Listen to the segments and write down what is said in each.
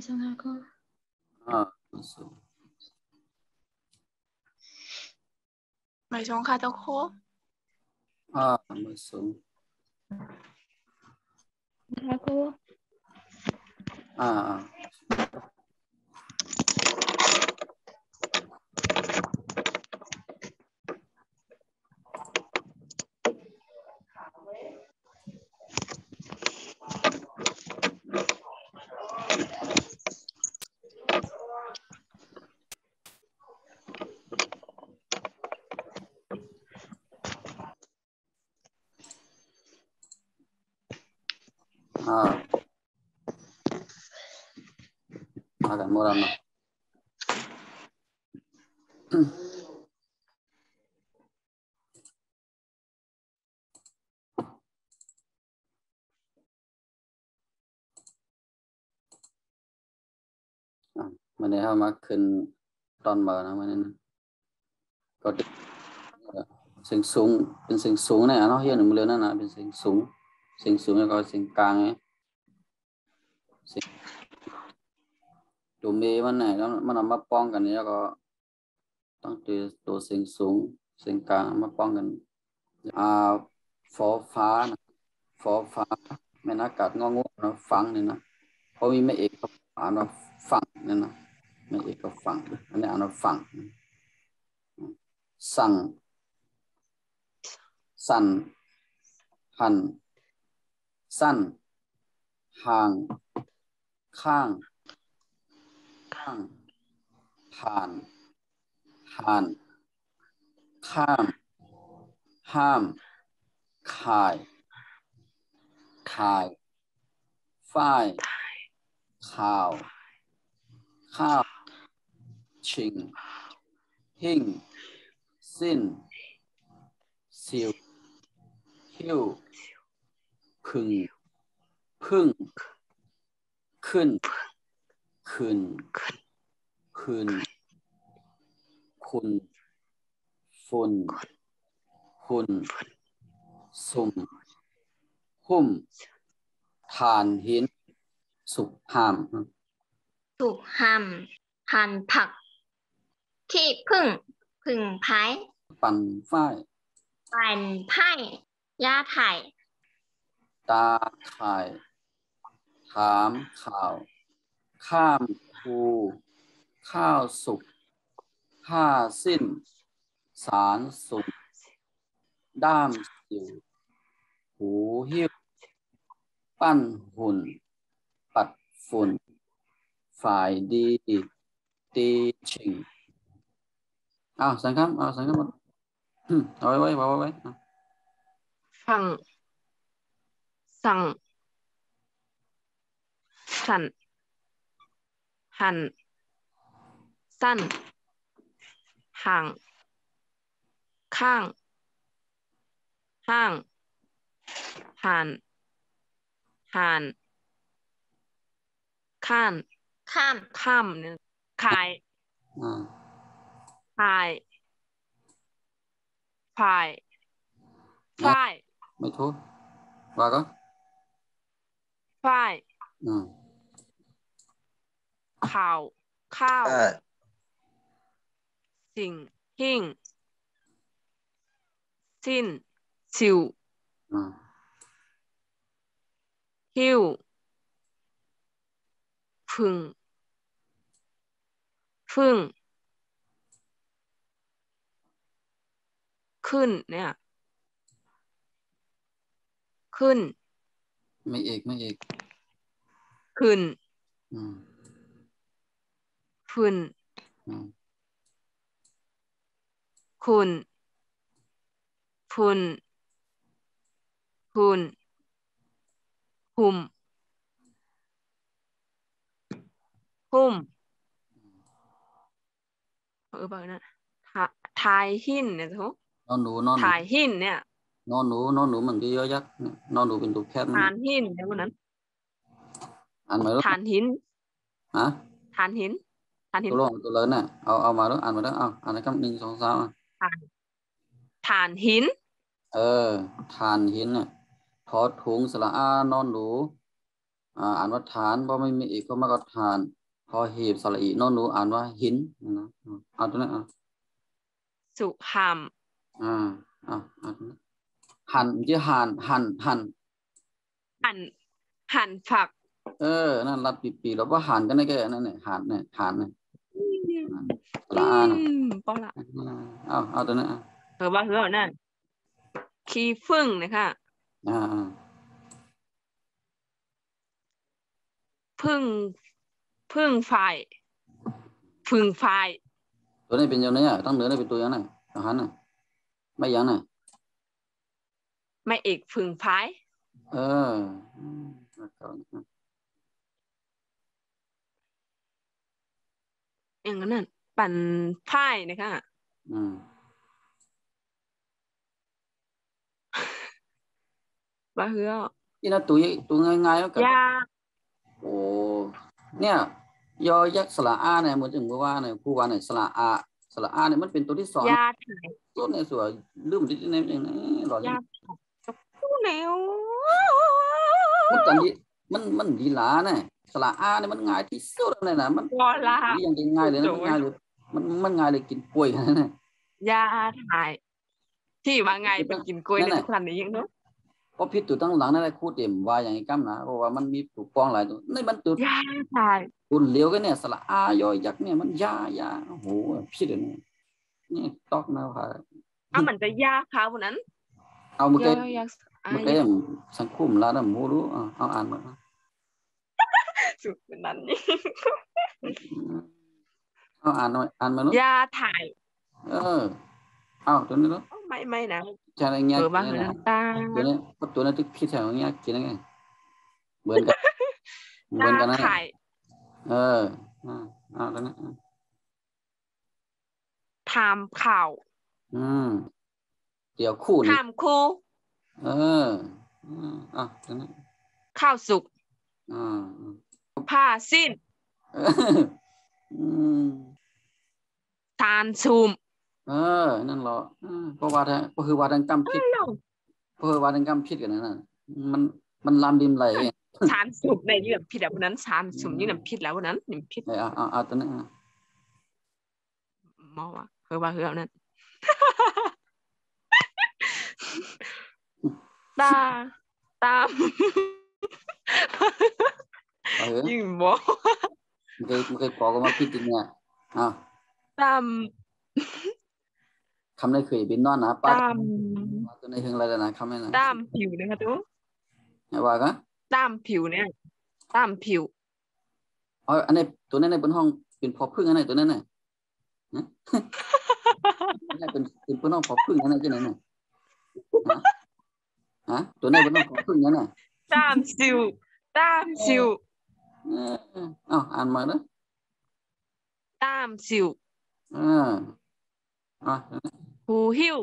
song ha cô mày xuống khai tao khô mới xuống ha cô agak murah mahมันเนี่ยเขามาขึ้นตอนเบอร์นะมันนี่ก็เสียงสูงเป็นเสียงสูงเนี่ยเนาะเฮียหนึ่งมือเลยนั่นนะเป็นเสียงสูงแล้วก็เสียงกลางเนี่ยเสียงตัวเมย์มันเนี่ยแล้วมันเอามาป้องกันนี่แล้วก็ต้องตัวเสียงสูงเสียงกลางมาป้องกันฟอฟ้านะฟอฟ้าแม่นักกัดงองูนะฟังนี่นะเพราะมีไม่เอกก็อ่านว่าฟังนี่นะไม่เอกก็ฟังอันนี้อ่านว่าฟังสั่งสั่นหันสั้นห่างข้างผ่านห่านข้ามห้ามขายฝ้ายข่าวข้าวชิงหิ่งสิ้นสิวหิ้วพึ่งขึ้นคืนคุณฝุ่นหุ่นสุ่มหุ้มฐานหินสุกหามหั่นผักที่พึ่งพายปั่นฝ้ายย่าไถ่ตาข่ายถามข่าวข้ามคูข้าวสุกผ้าสิ้นสารสุกด้ามสิวหูหิ้วปั้นหุ่นปัดฝุ่นฝ่ายดีตีชิงสังคำสังคำเอาไว้ฟังสั่งสั่นหันสั้นห่างข้างห้างห่านข้ามเนี่ยขายฝ่ายไม่ถูกว่าก็ฝ่ายข้าวสิ่งหิ่งสิ้นสิวหิ้วพึ่งขึ้นเนี่ยขึ้นไม่เอกขึ้นฝุ่นคุณฝุ่นหุ่มแบบนั้นทายหินเนี่ยทุกนอนหนูทายหินเนี่ยนอนหนูเหมือนที่เยอะยักษ์นอนหนูเป็นตัวแคบทานหินเนี่ยวันนั้นอ่านมาแล้วทานหินทานหินตัวลงตัวเลิศน่ะเอามาแล้วอ่านมาแล้วอ่านนะครับ1 2 3ทานหินทานหินน่ะทอถุงสระอานอนหนู อ่านว่าฐานเพราะไม่มีเอกก็มาก็ฐานพอหีบสระอีโนหนูอ่านว่าหินนะเอาตัวนั้นสุหาม เอาตัวนั้นหั่นชื่อหั่นหั่นผัก นั่นรัดปีแล้วว่าหั่นกันได้แค่นั่นเนี่ยหั่นเนี่ยสระอานะป้อละ เอาตัวนั้นว่านั่นขี้ผึ้งนะคะพึ่งไฟตัวนี้เป็นยังไงต้องเหนือได้เป็นตัวยังไงอาหารน่ะไม่ยังน่ะไม่เอกพึ่งไฟอย่างนั้นปั่นไพ่นะคะว่านี่นะตัวง่ายๆแล้วกันโอ้เนี่ยยอยักษ์สระอาเนี่ยเหมือนถึงว่าเนี่ยผู้ว่าเนี่ยสระอาเนี่ยมันเป็นตัวที่สองยาตัวเนี่ยสวยลืมดิเนี่ยอย่างนี้หล่อยาผู้แนวมันจันดีมันดีหลาเนี่ยสระอาเนี่ยมันง่ายที่สุดเลยนะมันยังง่ายเลยนะมันง่ายเลยมันง่ายเลยกินกล้วยนะเนี่ยยาถ่ายที่ว่าไงเป็นกินกล้วยในทุกวันนี้ยังเนาะเพราะพิษตัวตั้งหลังนั่นแหละคู่เต็มว่าอย่างนี้กั้มนะเพราะว่ามันมีถูกปองหลายตัวในบรรจุยาถ่ายคุณเลี้ยวกันเนี่ยสระอายอยักษ์เนี่ยมันยาโอ้โหพิษเลยนี่ตอกนะค่ะมันจะยาค่ะวันนั้นเอาเมื่อกี้สังคมแล้วนะมูรู้เอาอ่านมาสุดนั้นนี่เอาอ่านมาเนาะยาถ่ายเอาตัวนี้เนาะไม่นะใช่เงี้ยบ้างนะตัวนี้ที่พิษแถวเงี้ยกินยังไงเหมือนกันนะถ่ายตัวนี้ถามข่าวเดี๋ยวคู่ถามคู่ตัวนี้ข้าวสุกผ้าสิ้นทานซูมนั่นเหรอเพราะว่าก็คือว่าดังกำพิษเพราะว่าดังกำพิษกันนะมันลามดิมไหลชานสุมในยี่แบบพิษแล้ววันนั้นชานสุมยี่แบบพิษแล้ววันนั้นนี่พิษตัวนี้มอว่าว่านั้นตามยิ่งบอกมันเคยบอกมาพิษจริงเนี่ยตามคำนี้เคยบินนอนนะป้าตัวนี้ถึงอะไรนะคำนี้นะตามผิวนะคะทุกว่ากันตามผิวเนี่ยตามผิวอันนี้ตัวนั้นในบนห้องเป็นพอพึ่งอันไหนตัวนั้นน่ะนี่เป็นบนห้องพอพึ่งอันไหนที่ไหนน่ะตัวนี้บนห้องพอพึ่งอันไหนตามซิวอ่านมาเนาะตามซิวหูหิ้ว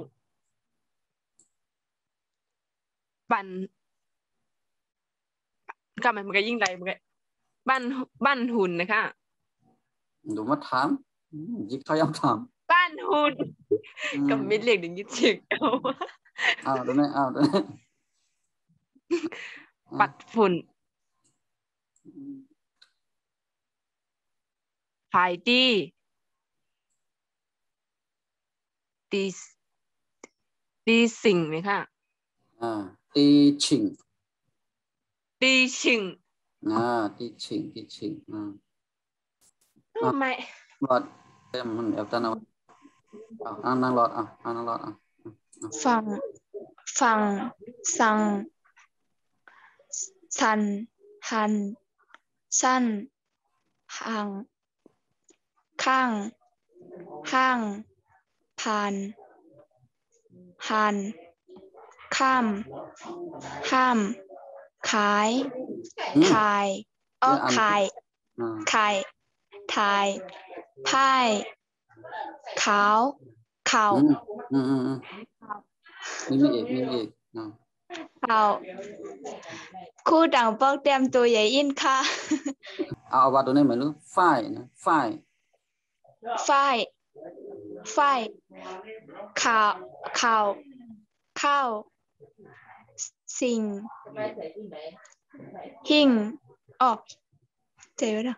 ปั่นก็มันก็ยิ่งไรมันก็บ้านหุ่นนะคะดูมาถามยิบเขาย้ำถามบ้านหุ่นก็ไม่เรียกถึงยึดเชียงเอาตัวนี้ปัดฝุ่นไฟตีสิ่งไหมคะตีชิงตีชิงไม่หลอดมันแอบตาหนาวนั่งหลอดนั่งหลอดฟังสังสันหันสั้นห่างข้างห้างผ่านหันข้ามห้ามขายถ่ายขายถ่ายพ่ายขาวเข่ามีอีกเข่าคู่ดังปอกเต็มตัวใหญ่อินค่ะเอาว่าตัวนี้เหมือนฝ้ายนะฝ้ายข้าวสิ่งหิ่ง อ๋อเจ๋อแล้ว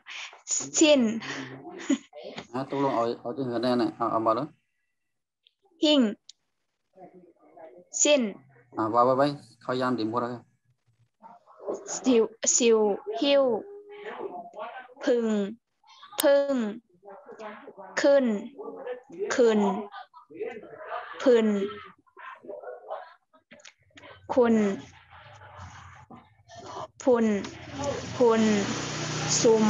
สิ้น ตกลงเอาที่กันแน่เนี่ยเอามาแล้ว หิ่งสิ้น ว่าไปเขายามดิมพอแล้ว สิวหิ้วพึ่งพึ่งขึ้นขึ้นพื้นคุณพุนพุนซุม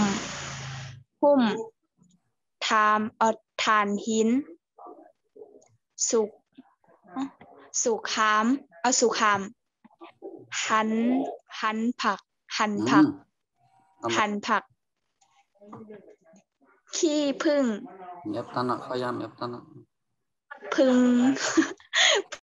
พุ่มทามทานหินสุขามสุขามหันผักขี้พึ่ง ยับตันเขายามยับตัน พึ่ง